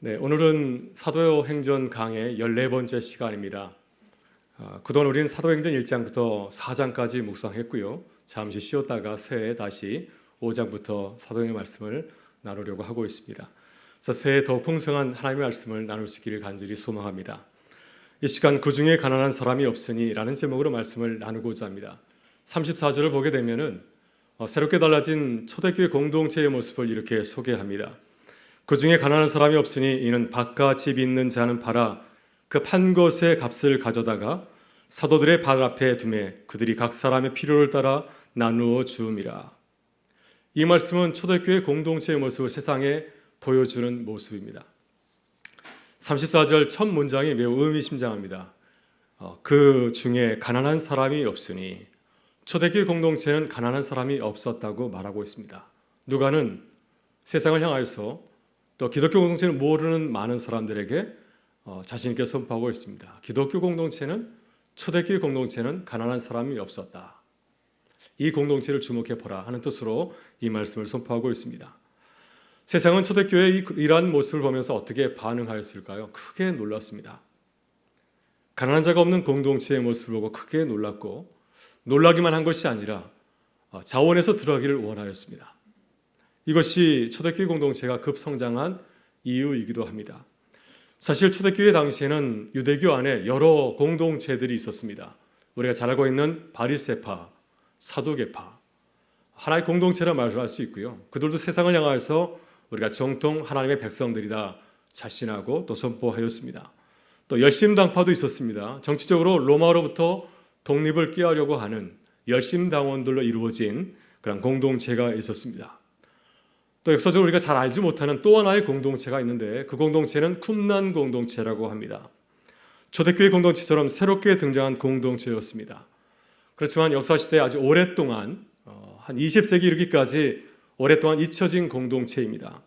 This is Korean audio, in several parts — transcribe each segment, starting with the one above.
네, 오늘은 사도행전 강의 14번째 시간입니다. 그동안 우리는 사도행전 1장부터 4장까지 묵상했고요. 잠시 쉬었다가 새해 다시 5장부터 사도행전 말씀을 나누려고 하고 있습니다. 그래서 새해 더 풍성한 하나님의 말씀을 나눌 수 있기를 간절히 소망합니다. 이 시간 그 중에 가난한 사람이 없으니 라는 제목으로 말씀을 나누고자 합니다. 34절을 보게 되면은 새롭게 달라진 초대교회 공동체의 모습을 이렇게 소개합니다. 그 중에 가난한 사람이 없으니 이는 밭과 집 있는 자는 팔아 그 판 것의 값을 가져다가 사도들의 발 앞에 두매 그들이 각 사람의 필요를 따라 나누어 주음이라. 이 말씀은 초대교회 공동체의 모습을 세상에 보여주는 모습입니다. 34절 첫 문장이 매우 의미심장합니다. 그 중에 가난한 사람이 없으니 초대교회 공동체는 가난한 사람이 없었다고 말하고 있습니다. 누가는 세상을 향하여서 또 기독교 공동체는 모르는 많은 사람들에게 자신 있게 선포하고 있습니다. 기독교 공동체는 초대교회 공동체는 가난한 사람이 없었다. 이 공동체를 주목해 보라 하는 뜻으로 이 말씀을 선포하고 있습니다. 세상은 초대교회의 이러한 모습을 보면서 어떻게 반응하였을까요? 크게 놀랐습니다. 가난한 자가 없는 공동체의 모습을 보고 크게 놀랐고 놀라기만 한 것이 아니라 자원해서 들어가기를 원하였습니다. 이것이 초대교회 공동체가 급성장한 이유이기도 합니다. 사실 초대교회 당시에는 유대교 안에 여러 공동체들이 있었습니다. 우리가 잘 알고 있는 바리새파, 사두개파, 하나의 공동체라 말할 수 있고요. 그들도 세상을 향하여서 우리가 정통 하나님의 백성들이다 자신하고 또 선포하였습니다. 또 열심당파도 있었습니다. 정치적으로 로마로부터 독립을 꾀하려고 하는 열심당원들로 이루어진 그런 공동체가 있었습니다. 또 역사적으로 우리가 잘 알지 못하는 또 하나의 공동체가 있는데 그 공동체는 쿰난 공동체라고 합니다. 초대교회 공동체처럼 새롭게 등장한 공동체였습니다. 그렇지만 역사시대에 아주 오랫동안 한 20세기 이르기까지 오랫동안 잊혀진 공동체입니다.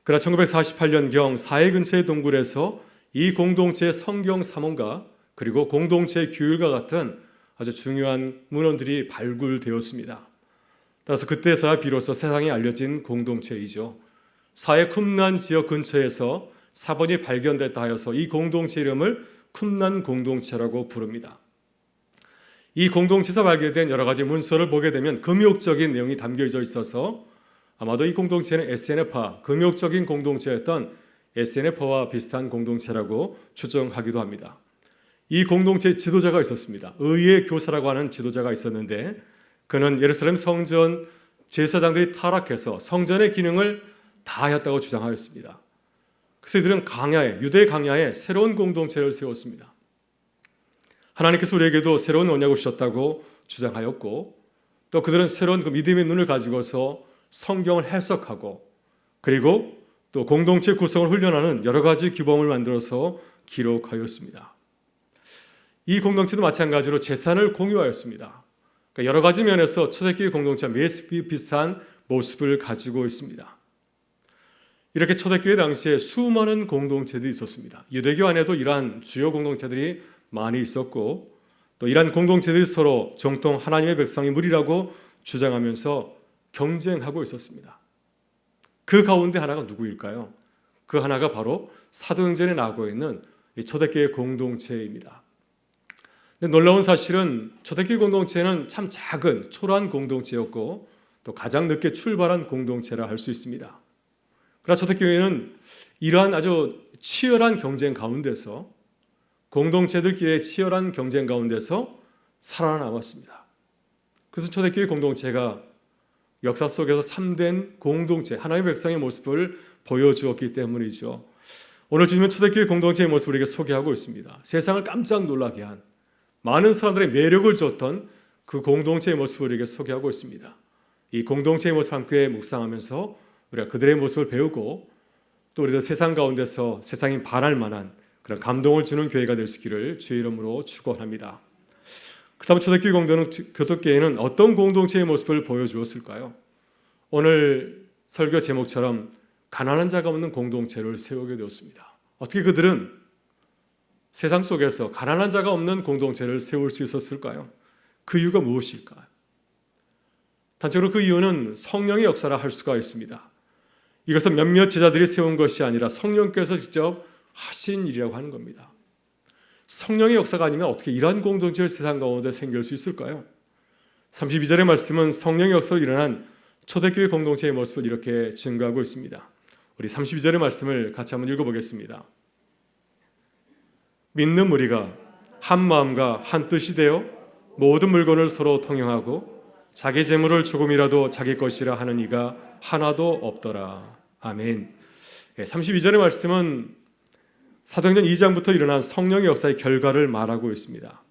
그러나 1948년경 사해 근처의 동굴에서 이 공동체의 성경 사문과 그리고 공동체의 규율과 같은 아주 중요한 문헌들이 발굴되었습니다. 따라서 그때서야 비로소 세상에 알려진 공동체이죠. 사해 쿰난 지역 근처에서 사본이 발견됐다 하여서 이 공동체 이름을 쿰난 공동체라고 부릅니다. 이 공동체에서 발견된 여러 가지 문서를 보게 되면 금욕적인 내용이 담겨져 있어서 아마도 이 공동체는 에세네파, 금욕적인 공동체였던 에세네파와 비슷한 공동체라고 추정하기도 합니다. 이 공동체에 지도자가 있었습니다. 의의 교사라고 하는 지도자가 있었는데 그는 예루살렘 성전 제사장들이 타락해서 성전의 기능을 다하였다고 주장하였습니다. 그래서 이들은 유대 강야에 새로운 공동체를 세웠습니다. 하나님께서 우리에게도 새로운 언약을 주셨다고 주장하였고 또 그들은 새로운 그 믿음의 눈을 가지고서 성경을 해석하고 그리고 또 공동체 구성을 훈련하는 여러 가지 규범을 만들어서 기록하였습니다. 이 공동체도 마찬가지로 재산을 공유하였습니다. 그러니까 여러 가지 면에서 초대교회 공동체와 매우 비슷한 모습을 가지고 있습니다. 이렇게 초대교회 당시에 수많은 공동체들이 있었습니다. 유대교 안에도 이러한 주요 공동체들이 많이 있었고 또 이러한 공동체들이 서로 정통 하나님의 백성이 무리라고 주장하면서 경쟁하고 있었습니다. 그 가운데 하나가 누구일까요? 그 하나가 바로 사도행전에 나오고 있는 초대교회 공동체입니다. 근데 놀라운 사실은 초대교회 공동체는 참 작은 초라한 공동체였고 또 가장 늦게 출발한 공동체라 할 수 있습니다. 그러나 초대교회는 이러한 아주 치열한 경쟁 가운데서 공동체들끼리의 치열한 경쟁 가운데서 살아남았습니다. 그래서 초대교회 공동체가 역사 속에서 참된 공동체, 하나님의 백성의 모습을 보여주었기 때문이죠. 오늘 주님은 초대교회 공동체의 모습을 우리에게 소개하고 있습니다. 세상을 깜짝 놀라게 한 많은 사람들의 매력을 줬던 그 공동체의 모습을 우리에게 소개하고 있습니다. 이 공동체의 모습을 함께 묵상하면서 우리가 그들의 모습을 배우고 또 우리도 세상 가운데서 세상이 반할 만한 그런 감동을 주는 교회가 될 수 있기를 주의 이름으로 축원합니다. 그렇다면 초대교회 교독계에는 어떤 공동체의 모습을 보여주었을까요? 오늘 설교 제목처럼 가난한 자가 없는 공동체를 세우게 되었습니다. 어떻게 그들은 세상 속에서 가난한 자가 없는 공동체를 세울 수 있었을까요? 그 이유가 무엇일까요? 단적으로 그 이유는 성령의 역사라 할 수가 있습니다. 이것은 몇몇 제자들이 세운 것이 아니라 성령께서 직접 하신 일이라고 하는 겁니다. 성령의 역사가 아니면 어떻게 이러한 공동체를 세상 가운데 생길 수 있을까요? 32절의 말씀은 성령의 역사로 일어난 초대교회 공동체의 모습을 이렇게 증거하고 있습니다. 우리 32절의 말씀을 같이 한번 읽어보겠습니다. 믿는 무리가 한 마음과 한 뜻이 되어 모든 물건을 서로 통용하고 자기 재물을 조금이라도 자기 것이라 하는 이가 하나도 없더라. 아멘. 32절의 말씀은 사도행전 2장부터 일어난 성령의 역사의 결과를 말하고 있습니다.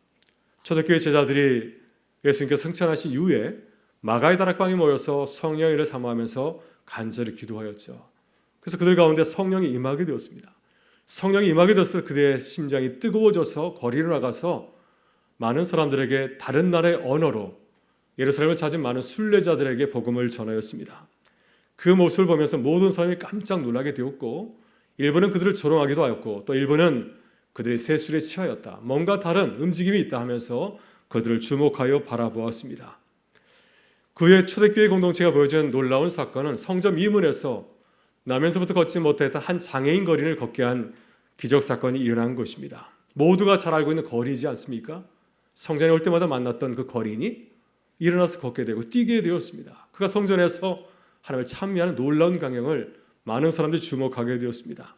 초대교회 제자들이 예수님께서 승천하신 이후에 마가의 다락방에 모여서 성령의 일을 사모하면서 간절히 기도하였죠. 그래서 그들 가운데 성령이 임하게 되었습니다. 성령이 임하게 되어서 그들의 심장이 뜨거워져서 거리로 나가서 많은 사람들에게 다른 나라의 언어로 예루살렘을 찾은 많은 순례자들에게 복음을 전하였습니다. 그 모습을 보면서 모든 사람이 깜짝 놀라게 되었고, 일부는 그들을 조롱하기도 하였고, 또 일부는 그들의 세술에 취하였다, 뭔가 다른 움직임이 있다 하면서 그들을 주목하여 바라보았습니다. 그의 초대교회 공동체가 보여준 놀라운 사건은 성전 이문에서 나면서부터 걷지 못했던 한 장애인 거리를 걷게 한 기적 사건이 일어난 것입니다. 모두가 잘 알고 있는 거리이지 않습니까? 성전에 올 때마다 만났던 그 거리인이 일어나서 걷게 되고 뛰게 되었습니다. 그가 성전에서 하나님을 찬미하는 놀라운 광경을 많은 사람들이 주목하게 되었습니다.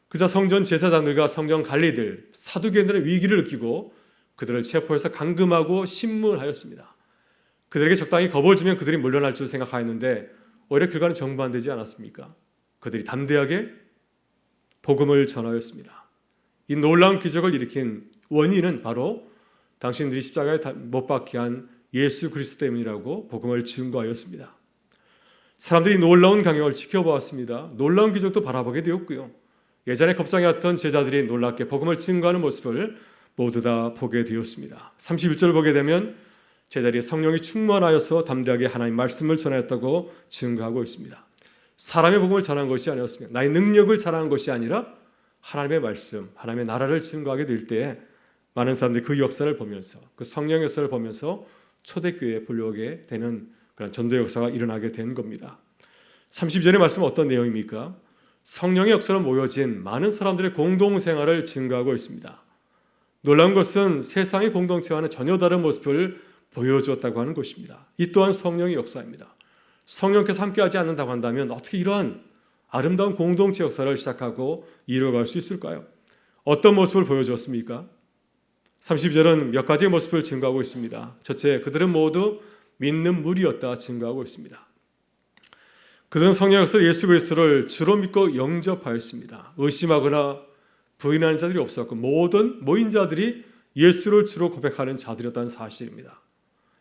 그자 성전 제사장들과 성전 관리들, 사두개인들의 위기를 느끼고 그들을 체포해서 감금하고 신문하였습니다. 그들에게 적당히 겁을 주면 그들이 물러날 줄 생각하였는데 오히려 결과는 정반되지 않았습니까? 그들이 담대하게 복음을 전하였습니다. 이 놀라운 기적을 일으킨 원인은 바로 당신들이 십자가에 못 박게 한 예수 그리스도 때문이라고 복음을 증거하였습니다. 사람들이 놀라운 광경을 지켜보았습니다. 놀라운 기적도 바라보게 되었고요. 예전에 겁상이었던 제자들이 놀랍게 복음을 증거하는 모습을 모두 다 보게 되었습니다. 31절을 보게 되면 제자들이 성령이 충만하여서 담대하게 하나님 말씀을 전하였다고 증거하고 있습니다. 사람의 복음을 전한 것이 아니었습니다. 나의 능력을 자랑한 것이 아니라 하나님의 말씀, 하나님의 나라를 증거하게 될 때에 많은 사람들이 그 역사를 보면서, 그 성령 역사를 보면서 초대교회에 불려오게 되는 그런 전도 역사가 일어나게 된 겁니다. 30절의 말씀은 어떤 내용입니까? 성령의 역사로 모여진 많은 사람들의 공동생활을 증거하고 있습니다. 놀라운 것은 세상의 공동체와는 전혀 다른 모습을 보여주었다고 하는 것입니다. 이 또한 성령의 역사입니다. 성령께서 함께하지 않는다고 한다면 어떻게 이러한 아름다운 공동체 역사를 시작하고 이루어갈 수 있을까요? 어떤 모습을 보여주었습니까? 30절은 몇 가지의 모습을 증거하고 있습니다. 첫째, 그들은 모두 믿는 무리였다 증거하고 있습니다. 그들은 성령 역사 예수 그리스도를 주로 믿고 영접하였습니다. 의심하거나 부인하는 자들이 없었고 모든 모인 자들이 예수를 주로 고백하는 자들이었다는 사실입니다.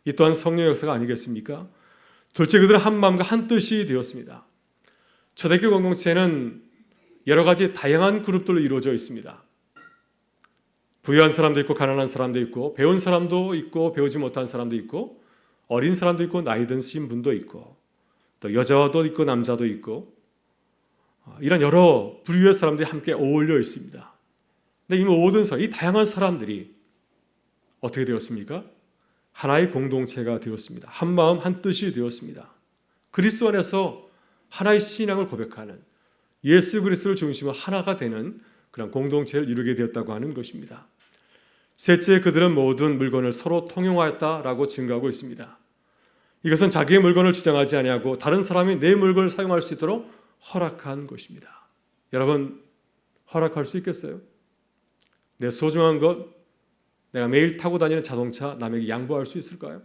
이 또한 성령 역사가 아니겠습니까? 둘째, 그들은 한 마음과 한 뜻이 되었습니다. 초대교회 공동체는 여러 가지 다양한 그룹들로 이루어져 있습니다. 부유한 사람도 있고 가난한 사람도 있고 배운 사람도 있고 배우지 못한 사람도 있고 어린 사람도 있고 나이 드신 분도 있고 또 여자도 있고 남자도 있고 이런 여러 부류의 사람들이 함께 어울려 있습니다. 근데 이 모든 사람, 이 다양한 사람들이 어떻게 되었습니까? 하나의 공동체가 되었습니다. 한 마음 한 뜻이 되었습니다. 그리스도 안에서 하나의 신앙을 고백하는 예수 그리스도를 중심으로 하나가 되는 그런 공동체를 이루게 되었다고 하는 것입니다. 셋째, 그들은 모든 물건을 서로 통용하였다라고 증거하고 있습니다. 이것은 자기의 물건을 주장하지 아니하고 다른 사람이 내 물건을 사용할 수 있도록 허락한 것입니다. 여러분, 허락할 수 있겠어요? 내 소중한 것, 내가 매일 타고 다니는 자동차 남에게 양보할 수 있을까요?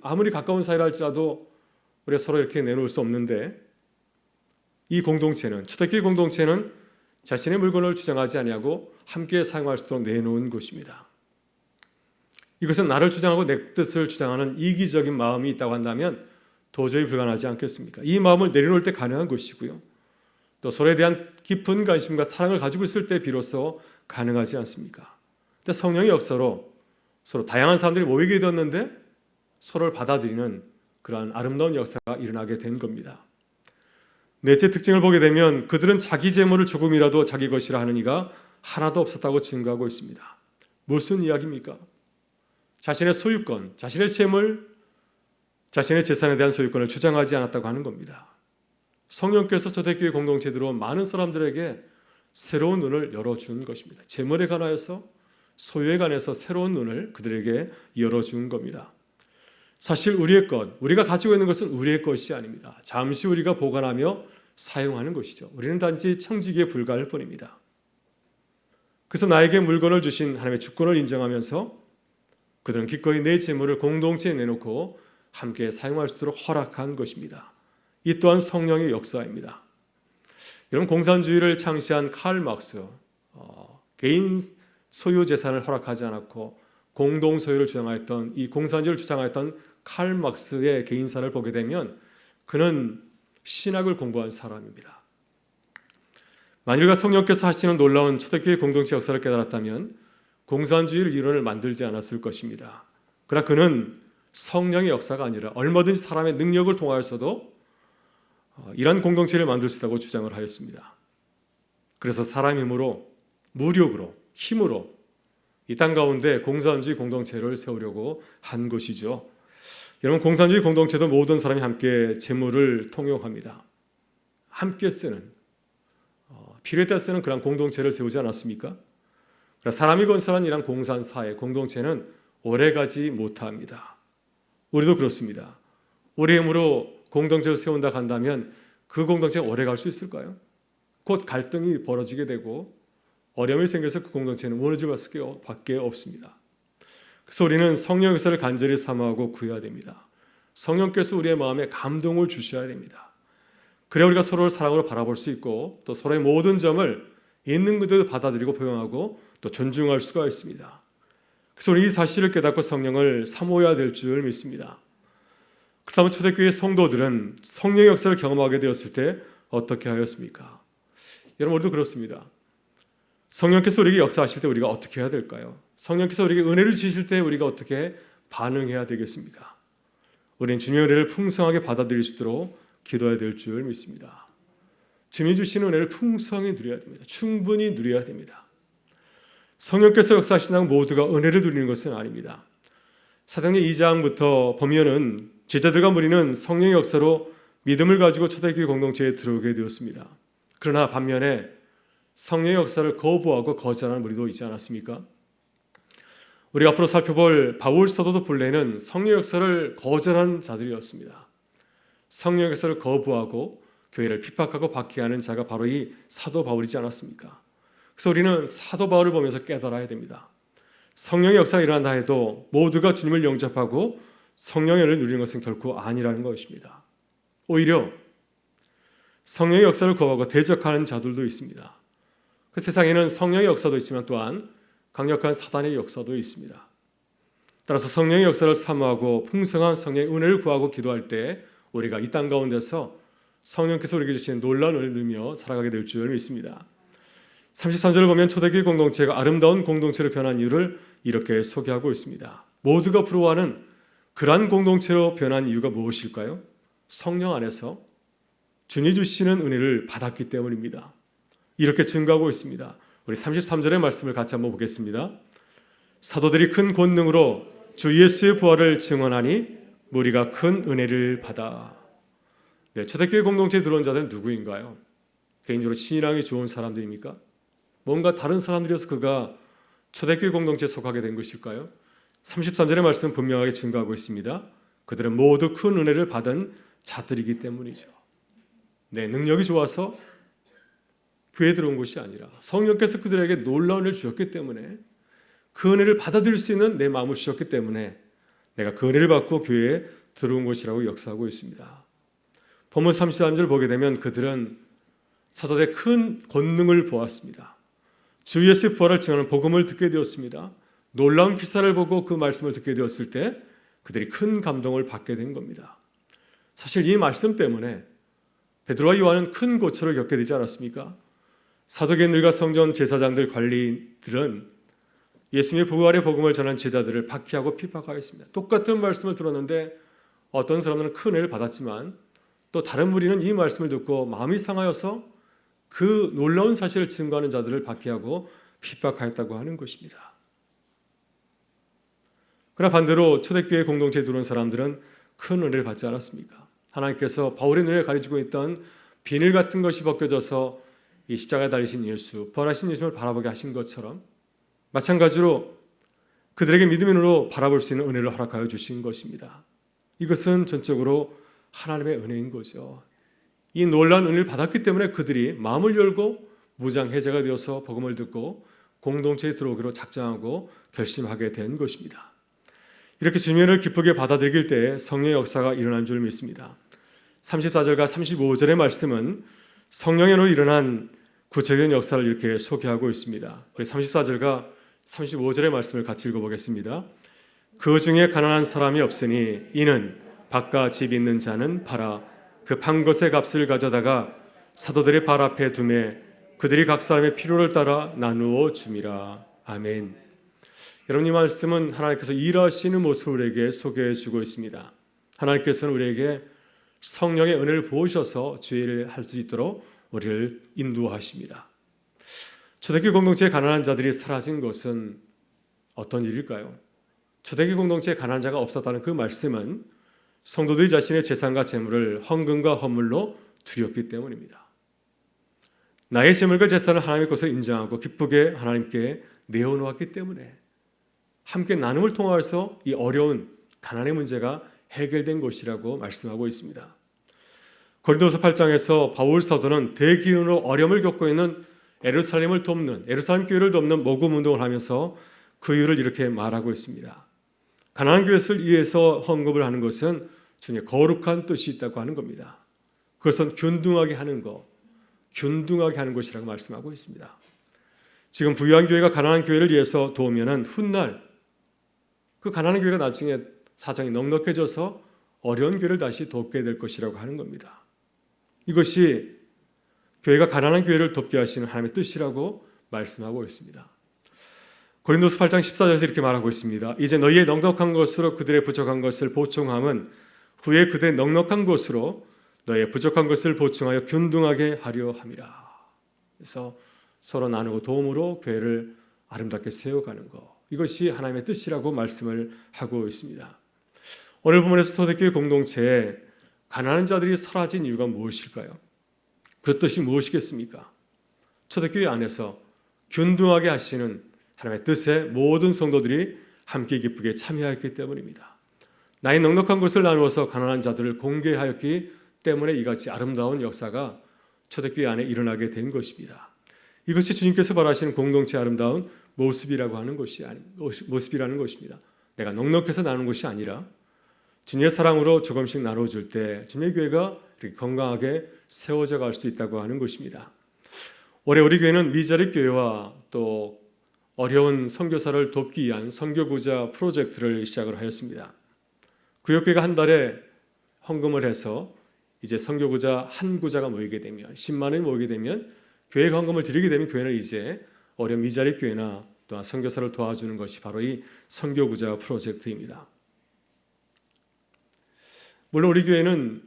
아무리 가까운 사이라 할지라도 우리가 서로 이렇게 내놓을 수 없는데 이 공동체는, 초대교회 공동체는 자신의 물건을 주장하지 아니하고 함께 사용할 수 있도록 내놓은 것입니다. 이것은 나를 주장하고 내 뜻을 주장하는 이기적인 마음이 있다고 한다면 도저히 불가능하지 않겠습니까? 이 마음을 내려놓을 때 가능한 것이고요. 또 서로에 대한 깊은 관심과 사랑을 가지고 있을 때 비로소 가능하지 않습니까? 근데 성령의 역사로 서로 다양한 사람들이 모이게 되었는데 서로를 받아들이는 그러한 아름다운 역사가 일어나게 된 겁니다. 넷째 특징을 보게 되면 그들은 자기 재물을 조금이라도 자기 것이라 하는 이가 하나도 없었다고 증거하고 있습니다. 무슨 이야기입니까? 자신의 소유권, 자신의 재물, 자신의 재산에 대한 소유권을 주장하지 않았다고 하는 겁니다. 성령께서 초대교회 공동체에 들어온 많은 사람들에게 새로운 눈을 열어준 것입니다. 재물에 관하여서, 소유에 관해서 새로운 눈을 그들에게 열어준 겁니다. 사실 우리의 것, 우리가 가지고 있는 것은 우리의 것이 아닙니다. 잠시 우리가 보관하며 사용하는 것이죠. 우리는 단지 청지기에 불과할 뿐입니다. 그래서 나에게 물건을 주신 하나님의 주권을 인정하면서 그들은 기꺼이 내 재물을 공동체에 내놓고 함께 사용할 수 있도록 허락한 것입니다. 이 또한 성령의 역사입니다. 여러분, 공산주의를 창시한 칼 막스, 개인 소유 재산을 허락하지 않았고 공동 소유를 주장하였던, 이 공산주의를 주장하였던 칼 막스의 개인사를 보게 되면 그는 신학을 공부한 사람입니다. 만일가 성령께서 하시는 놀라운 초대교회 공동체 역사를 깨달았다면 공산주의를 이론을 만들지 않았을 것입니다. 그러나 그는 성령의 역사가 아니라 얼마든지 사람의 능력을 통하여서도 이러한 공동체를 만들 수 있다고 주장을 하였습니다. 그래서 사람 힘으로, 무력으로, 힘으로 이 땅 가운데 공산주의 공동체를 세우려고 한 것이죠. 여러분, 공산주의 공동체도 모든 사람이 함께 재물을 통용합니다. 함께 쓰는, 필요에 따라 쓰는 그런 공동체를 세우지 않았습니까? 그러나 사람이 건설한 이런 공산사회, 공동체는 오래가지 못합니다. 우리도 그렇습니다. 우리 힘으로 공동체를 세운다 한다면 그 공동체가 오래갈 수 있을까요? 곧 갈등이 벌어지게 되고 어려움이 생겨서 그 공동체는 무너질 수밖에 없습니다. 그래서 우리는 성령 역사를 간절히 사모하고 구해야 됩니다. 성령께서 우리의 마음에 감동을 주셔야 됩니다. 그래야 우리가 서로를 사랑으로 바라볼 수 있고 또 서로의 모든 점을 있는 그대로 받아들이고 포용하고 또 존중할 수가 있습니다. 그래서 우리 이 사실을 깨닫고 성령을 사모해야 될 줄 믿습니다. 그렇다면 초대교회 성도들은 성령의 역사를 경험하게 되었을 때 어떻게 하였습니까? 여러분, 우리도 그렇습니다. 성령께서 우리에게 역사하실 때 우리가 어떻게 해야 될까요? 성령께서 우리에게 은혜를 주실 때 우리가 어떻게 반응해야 되겠습니까? 우리는 주님의 은혜를 풍성하게 받아들일 수 있도록 기도해야 될 줄 믿습니다. 주님이 주시는 은혜를 풍성히 누려야 됩니다. 충분히 누려야 됩니다. 성령께서 역사하신다고 모두가 은혜를 누리는 것은 아닙니다. 사도행전 2장부터 보면은 제자들과 무리는 성령의 역사로 믿음을 가지고 초대교회 공동체에 들어오게 되었습니다. 그러나 반면에 성령의 역사를 거부하고 거절하는 무리도 있지 않았습니까? 우리가 앞으로 살펴볼 바울 사도도 본래는 성령의 역사를 거절한 자들이었습니다. 성령의 역사를 거부하고 교회를 핍박하고 박해하는 자가 바로 이 사도 바울이지 않았습니까? 그래서 우리는 사도 바울을 보면서 깨달아야 됩니다. 성령의 역사가 일어난다 해도 모두가 주님을 영접하고 성령의 은혜를 누리는 것은 결코 아니라는 것입니다. 오히려 성령의 역사를 거부하고 대적하는 자들도 있습니다. 그 세상에는 성령의 역사도 있지만 또한 강력한 사단의 역사도 있습니다. 따라서 성령의 역사를 사모하고 풍성한 성령의 은혜를 구하고 기도할 때 우리가 이 땅 가운데서 성령께서 우리에게 주시는 놀라운 은혜를 누리며 살아가게 될 줄 믿습니다. 33절을 보면 초대교회 공동체가 아름다운 공동체로 변한 이유를 이렇게 소개하고 있습니다. 모두가 부러워하는 그러한 공동체로 변한 이유가 무엇일까요? 성령 안에서 주님이 주시는 은혜를 받았기 때문입니다. 이렇게 증거하고 있습니다. 우리 33절의 말씀을 같이 한번 보겠습니다. 사도들이 큰 권능으로 주 예수의 부활을 증언하니 무리가 큰 은혜를 받아. 네, 초대교회 공동체에 들어온 자들은 누구인가요? 개인적으로 신앙이 좋은 사람들입니까? 뭔가 다른 사람들이어서 그가 초대교회 공동체에 속하게 된 것일까요? 33절의 말씀은 분명하게 증거하고 있습니다. 그들은 모두 큰 은혜를 받은 자들이기 때문이죠. 네, 능력이 좋아서 교회에 들어온 것이 아니라 성령께서 그들에게 놀라운 은혜를 주셨기 때문에 그 은혜를 받아들일 수 있는 내 마음을 주셨기 때문에 내가 그 은혜를 받고 교회에 들어온 것이라고 역사하고 있습니다. 본문 33절 보게 되면 그들은 사도들의 큰 권능을 보았습니다. 주 예수의 부활을 증언하는 복음을 듣게 되었습니다. 놀라운 기사를 보고 그 말씀을 듣게 되었을 때 그들이 큰 감동을 받게 된 겁니다. 사실 이 말씀 때문에 베드로와 요한은 큰 고초를 겪게 되지 않았습니까? 사도계인들과 성전 제사장들 관리들은 예수님의 부활의 복음을 전한 제자들을 박해하고 핍박하였습니다. 똑같은 말씀을 들었는데 어떤 사람들은 큰 은혜를 받았지만 또 다른 무리는 이 말씀을 듣고 마음이 상하여서 그 놀라운 사실을 증거하는 자들을 박해하고 핍박하였다고 하는 것입니다. 그러나 반대로 초대교회 공동체에 들어온 사람들은 큰 은혜를 받지 않았습니까? 하나님께서 바울의 눈에 가려지고 있던 비늘 같은 것이 벗겨져서 이 십자가에 달리신 예수, 부활하신 예수를 바라보게 하신 것처럼 마찬가지로 그들에게 믿음의 눈으로 바라볼 수 있는 은혜를 허락하여 주신 것입니다. 이것은 전적으로 하나님의 은혜인 거죠. 이 놀라운 은혜를 받았기 때문에 그들이 마음을 열고 무장해제가 되어서 복음을 듣고 공동체에 들어오기로 작정하고 결심하게 된 것입니다. 이렇게 주님을 기쁘게 받아들일 때 성령의 역사가 일어난 줄 믿습니다. 34절과 35절의 말씀은 성령으로 일어난 구체적인 역사를 이렇게 소개하고 있습니다. 34절과 35절의 말씀을 같이 읽어보겠습니다. 그 중에 가난한 사람이 없으니 이는 밭과 집 있는 자는 팔아 그 판 것의 값을 가져다가 사도들의 발 앞에 두매 그들이 각 사람의 필요를 따라 나누어 줌이라. 아멘. 여러분, 이 말씀은 하나님께서 일하시는 모습을 우리에게 소개해 주고 있습니다. 하나님께서는 우리에게 성령의 은혜를 부으셔서 주의를 할 수 있도록 우리를 인도하십니다. 초대교회 공동체의 가난한 자들이 사라진 것은 어떤 일일까요? 초대교회 공동체에 가난한 자가 없었다는 그 말씀은 성도들이 자신의 재산과 재물을 헌금과 헌물로 드렸기 때문입니다. 나의 재물과 재산을 하나님의 것을 인정하고 기쁘게 하나님께 내어놓았기 때문에 함께 나눔을 통해서 이 어려운 가난의 문제가 해결된 것이라고 말씀하고 있습니다. 고린도서 8장에서 바울 사도는 대기근으로 어려움을 겪고 있는 예루살렘 교회를 돕는 모금 운동을 하면서 그 이유를 이렇게 말하고 있습니다. 가난한 교회를 위해서 헌금을 하는 것은 주님의 거룩한 뜻이 있다고 하는 겁니다. 그것은 균등하게 하는 것이라고 말씀하고 있습니다. 지금 부유한 교회가 가난한 교회를 위해서 도우면은 훗날 그 가난한 교회가 나중에 사정이 넉넉해져서 어려운 교회를 다시 돕게 될 것이라고 하는 겁니다. 이것이 교회가 가난한 교회를 돕게 하시는 하나님의 뜻이라고 말씀하고 있습니다. 고린도서 8장 14절에서 이렇게 말하고 있습니다. 이제 너희의 넉넉한 것으로 그들의 부족한 것을 보충함은 후에 그들의 넉넉한 것으로 너희의 부족한 것을 보충하여 균등하게 하려 함이라. 그래서 서로 나누고 도움으로 교회를 아름답게 세워가는 것, 이것이 하나님의 뜻이라고 말씀을 하고 있습니다. 오늘 본문에서 초대교회 공동체에 가난한 자들이 사라진 이유가 무엇일까요? 그 뜻이 무엇이겠습니까? 초대교회 안에서 균등하게 하시는 하나님의 뜻에 모든 성도들이 함께 기쁘게 참여하였기 때문입니다. 나의 넉넉한 것을 나누어서 가난한 자들을 공개하였기 때문에 이같이 아름다운 역사가 초대교회 안에 일어나게 된 것입니다. 이것이 주님께서 바라시는 공동체의 아름다운 모습이라는 것입니다. 내가 넉넉해서 나누는 것이 아니라 주님의 사랑으로 조금씩 나눠줄 때 주님의 교회가 이렇게 건강하게 세워져 갈 수 있다고 하는 것입니다. 올해 우리 교회는 미자립 교회와 또 어려운 선교사를 돕기 위한 선교구자 프로젝트를 시작을 하였습니다. 구역교회가 한 달에 헌금을 해서 이제 선교구자 한 구자가 모이게 되면 10만 원이 모이게 되면 교회가 헌금을 드리게 되면 교회는 이제 어려운 미자립 교회나 또한 선교사를 도와주는 것이 바로 이 선교구자 프로젝트입니다. 물론 우리 교회는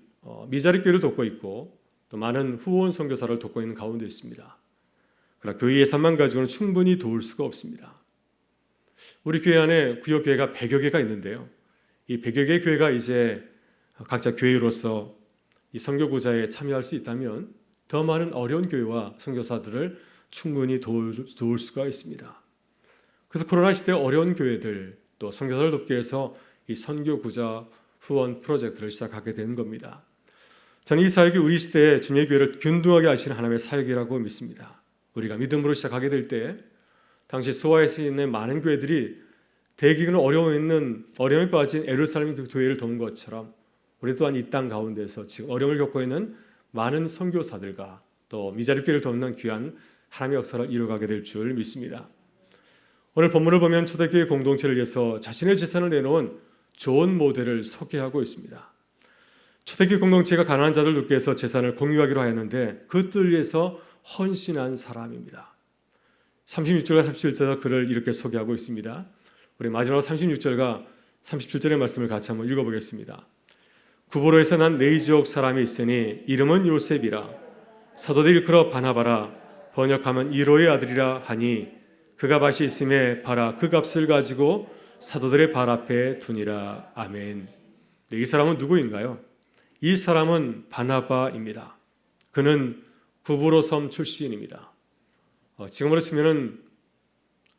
미자립 교회를 돕고 있고 또 많은 후원 선교사를 돕고 있는 가운데 있습니다. 그러나 교회 예산만 가지고는 충분히 도울 수가 없습니다. 우리 교회 안에 구역 교회가 100여 개가 있는데요. 이 100여 개의 교회가 이제 각자 교회로서 이 선교구자에 참여할 수 있다면 더 많은 어려운 교회와 선교사들을 충분히 도울 수가 있습니다. 그래서 코로나 시대 어려운 교회들 또 선교사를 돕기 위해서 이 선교구자 후원 프로젝트를 시작하게 된 겁니다. 저는 이 사역이 우리 시대에 주님의 교회를 균등하게 하시는 하나님의 사역이라고 믿습니다. 우리가 믿음으로 시작하게 될 때 당시 소아에서 있는 많은 교회들이 대기근으로 어려움에 빠진 예루살렘 교회를 돕는 것처럼 우리 또한 이 땅 가운데서 지금 어려움을 겪고 있는 많은 선교사들과 또 미자립 교회를 돕는 귀한 하나님의 역사를 이루어가게 될 줄 믿습니다. 오늘 본문을 보면 초대교회 공동체를 위해서 자신의 재산을 내놓은 좋은 모델을 소개하고 있습니다. 초대교회 공동체가 가난한 자들 돕기 위해서 재산을 공유하기로 하였는데 그 뜻을 위해서 헌신한 사람입니다. 36절과 37절에서 그를 이렇게 소개하고 있습니다. 우리 마지막 36절과 37절의 말씀을 같이 한번 읽어보겠습니다. 구보로에서 난 네이지옥 사람이 있으니 이름은 요셉이라. 사도들 일컬어 바나바라. 번역하면 이로의 아들이라 하니 그가 밭이 있음에 바라 그 값을 가지고 사도들의 발 앞에 두니라. 아멘. 이 사람은 누구인가요? 이 사람은 바나바입니다. 그는 구브로 섬 출신입니다. 지금으로 치면은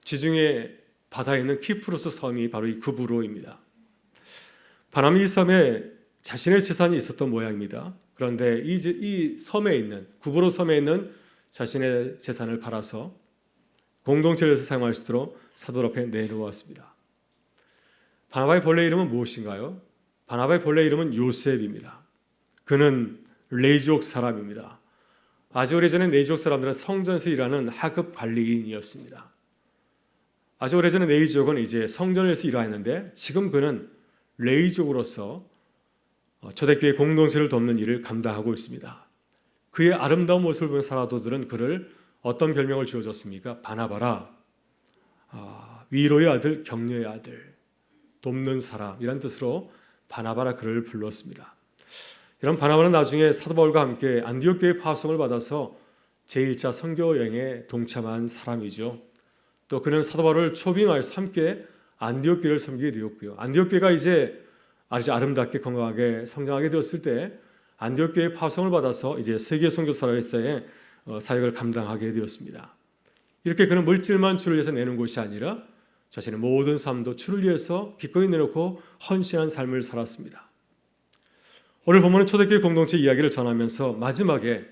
지중해 바다에 있는 키프로스 섬이 바로 이 구브로입니다. 바나바는 이 섬에 자신의 재산이 있었던 모양입니다. 그런데 이 섬에 있는 구브로 섬에 있는 자신의 재산을 팔아서 공동체를 위해서 사용할 수 있도록 사도 앞에 내놓았습니다. 바나바의 본래 이름은 무엇인가요? 바나바의 본래 이름은 요셉입니다. 그는 레이족 사람입니다. 아주 오래전에 레이족 사람들은 성전에서 일하는 하급 관리인이었습니다. 아주 오래전에 레이족은 이제 성전에서 일하였는데 지금 그는 레이족으로서 초대교회 공동체를 돕는 일을 감당하고 있습니다. 그의 아름다운 모습을 보는 사도들은 그를 어떤 별명을 지어줬습니까? 바나바라, 위로의 아들, 격려의 아들, 돕는 사람이란 뜻으로 바나바라 그를 불렀습니다. 이런 바나바는 나중에 사도 바울과 함께 안디옥 교회 파송을 받아서 제1차 선교 여행에 동참한 사람이죠. 또 그는 사도 바울을 초빙하여서 함께 안디옥 교회를 섬기게 되었고요. 안디옥 교회가 이제 아주 아름답게 건강하게 성장하게 되었을 때 안디옥 교회 파송을 받아서 이제 세계 선교사로서의 사역을 감당하게 되었습니다. 이렇게 그는 물질만 주를 위해서 내는 것이 아니라 자신의 모든 삶도 주를 위해서 기꺼이 내놓고 헌신한 삶을 살았습니다. 오늘 본문은 초대교회 공동체 이야기를 전하면서 마지막에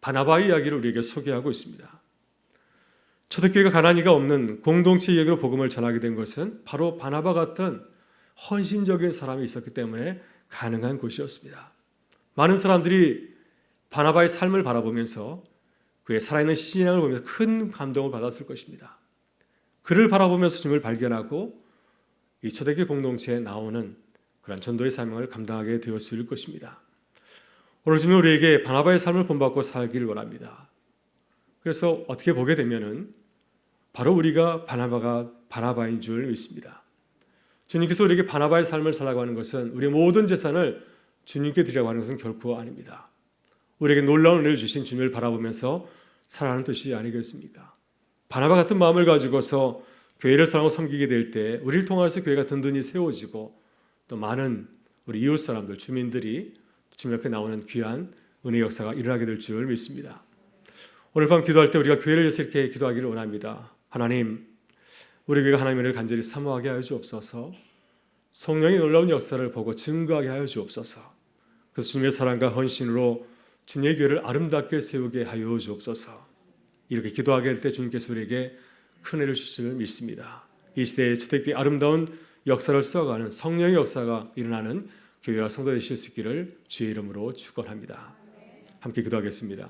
바나바의 이야기를 우리에게 소개하고 있습니다. 초대교회가 가난이가 없는 공동체 이야기로 복음을 전하게 된 것은 바로 바나바 같은 헌신적인 사람이 있었기 때문에 가능한 것이었습니다. 많은 사람들이 바나바의 삶을 바라보면서 그의 살아있는 신앙을 보면서 큰 감동을 받았을 것입니다. 그를 바라보면서 주님을 발견하고 이 초대교회 공동체에 나오는 그런 전도의 사명을 감당하게 되었을 것입니다. 오늘 주님 우리에게 바나바의 삶을 본받고 살기를 원합니다. 그래서 어떻게 보게 되면은 바로 우리가 바나바인 줄 믿습니다. 주님께서 우리에게 바나바의 삶을 살라고 하는 것은 우리의 모든 재산을 주님께 드리라고 하는 것은 결코 아닙니다. 우리에게 놀라운 은혜를 주신 주님을 바라보면서 살아가는 뜻이 아니겠습니까? 바나바 같은 마음을 가지고서 교회를 사랑하고 섬기게 될 때 우리를 통해서 교회가 든든히 세워지고 또 많은 우리 이웃 사람들, 주민들이 주님 옆에 나오는 귀한 은혜 역사가 일어나게 될 줄 믿습니다. 오늘 밤 기도할 때 우리가 교회를 위해서 이렇게 기도하기를 원합니다. 하나님, 우리 교회가 하나님의 은혜를 간절히 사모하게 하여 주옵소서. 성령의 놀라운 역사를 보고 증거하게 하여 주옵소서. 그래서 주님의 사랑과 헌신으로 주님의 교회를 아름답게 세우게 하여 주옵소서. 이렇게 기도하게 될 때 주님께서 우리에게 큰 은혜를 주실 줄 믿습니다. 이 시대에 초대교회 아름다운 역사를 써가는 성령의 역사가 일어나는 교회와 성도 되실 수 있기를 주의 이름으로 축원합니다. 함께 기도하겠습니다.